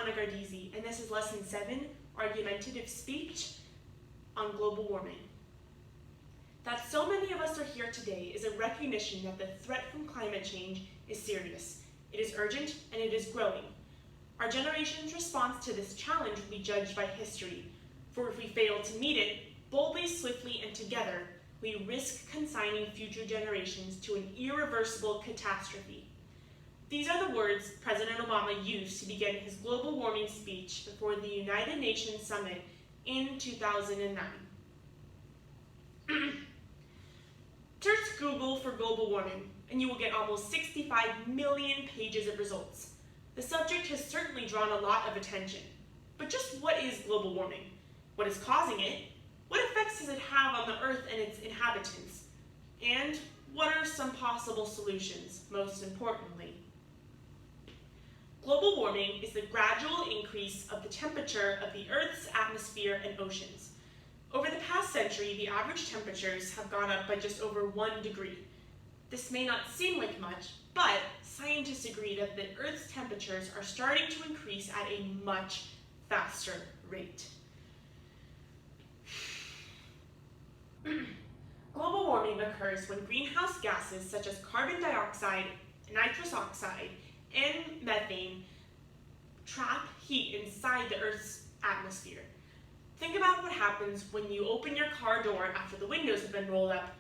and this is Lesson 7, Argumentative Speech on Global Warming. That so many of us are here today is a recognition that the threat from climate change is serious. It is urgent and it is growing. Our generation's response to this challenge will be judged by history, for if we fail to meet it boldly, swiftly, and together, we risk consigning future generations to an irreversible catastrophe. These are the words President Obama used to begin his global warming speech before the United Nations Summit in 2009. Search Google for global warming, and you will get almost 65 million pages of results. The subject has certainly drawn a lot of attention. But just what is global warming? What is causing it? What effects does it have on the Earth and its inhabitants? And what are some possible solutions, most importantly? Global warming is the gradual increase of the temperature of the Earth's atmosphere and oceans. Over the past century, the average temperatures have gone up by just over 1 degree. This may not seem like much, but scientists agree that the Earth's temperatures are starting to increase at a much faster rate. Global warming occurs when greenhouse gases such as carbon dioxide, nitrous oxide, and methane trap heat inside the Earth's atmosphere. Think about what happens when you open your car door after the windows have been rolled up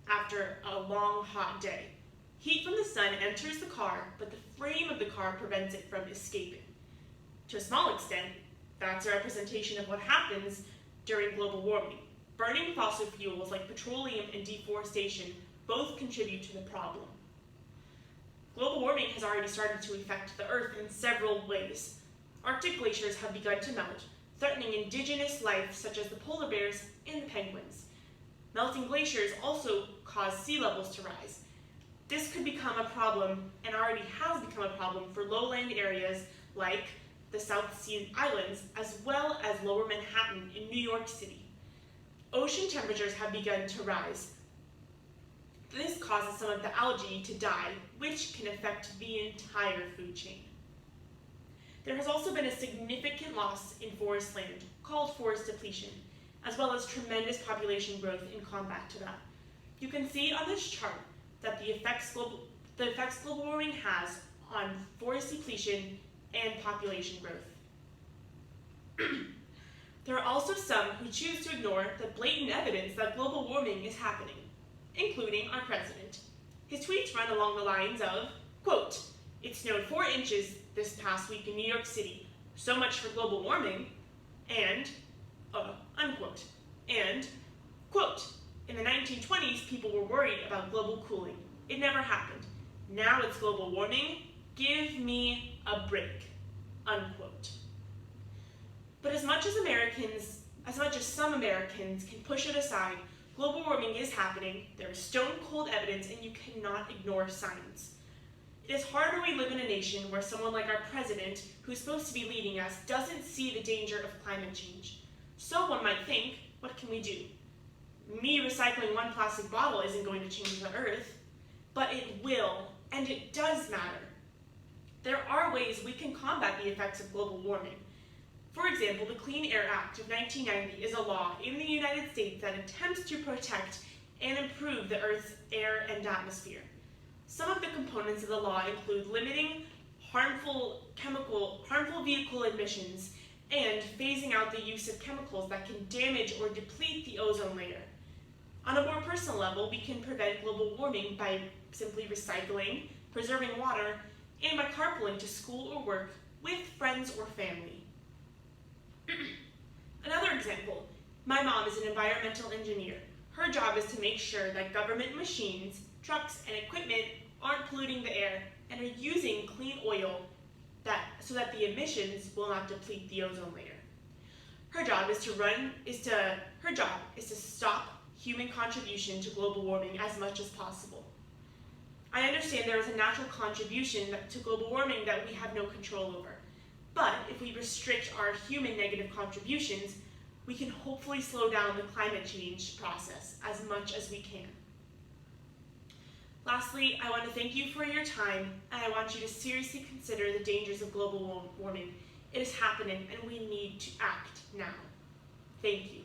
after a long, hot day. Heat from the sun enters the car, but the frame of the car prevents it from escaping. To a small extent, that's a representation of what happens during global warming. Burning fossil fuels like petroleum and deforestation both contribute to the problem. Global warming has already started to affect the Earth in several ways. Arctic glaciers have begun to melt, threatening indigenous life such as the polar bears and the penguins. Melting glaciers also cause sea levels to rise. This could become a problem, and already has become a problem, for lowland areas like the South Sea Islands, as well as Lower Manhattan in New York City. Ocean temperatures have begun to rise. This causes some of the algae to die, which can affect the entire food chain. There has also been a significant loss in forest land, called forest depletion, as well as tremendous population growth in combat to that. You can see on this chart that the effects global warming has on forest depletion and population growth. There are also some who choose to ignore the blatant evidence that global warming is happening, including our president. His tweets run along the lines of, quote, "It snowed 4 inches this past week in New York City, so much for global warming," and, unquote, and, quote, "In the 1920s, people were worried about global cooling. It never happened. Now it's global warming. Give me a break," unquote. But as much as some Americans can push it aside, global warming is happening. There is stone-cold evidence, and you cannot ignore science. It is hard when we live in a nation where someone like our president, who's supposed to be leading us, doesn't see the danger of climate change. So one might think, what can we do? Me recycling 1 plastic bottle isn't going to change the Earth, but it will, and it does matter. There are ways we can combat the effects of global warming. For example, the Clean Air Act of 1990 is a law in the United States that attempts to protect and improve the Earth's air and atmosphere. Some of the components of the law include limiting harmful vehicle emissions and phasing out the use of chemicals that can damage or deplete the ozone layer. On a more personal level, we can prevent global warming by simply recycling, preserving water, and by carpooling to school or work with friends or family. Another example, my mom is an environmental engineer. Her job is to make sure that government machines, trucks, and equipment aren't polluting the air and are using clean oil so that the emissions will not deplete the ozone layer. Her job is to stop human contribution to global warming as much as possible. I understand there is a natural contribution to global warming that we have no control over. But if we restrict our human negative contributions, we can hopefully slow down the climate change process as much as we can. Lastly, I want to thank you for your time, and I want you to seriously consider the dangers of global warming It is happening and we need to act now. Thank you.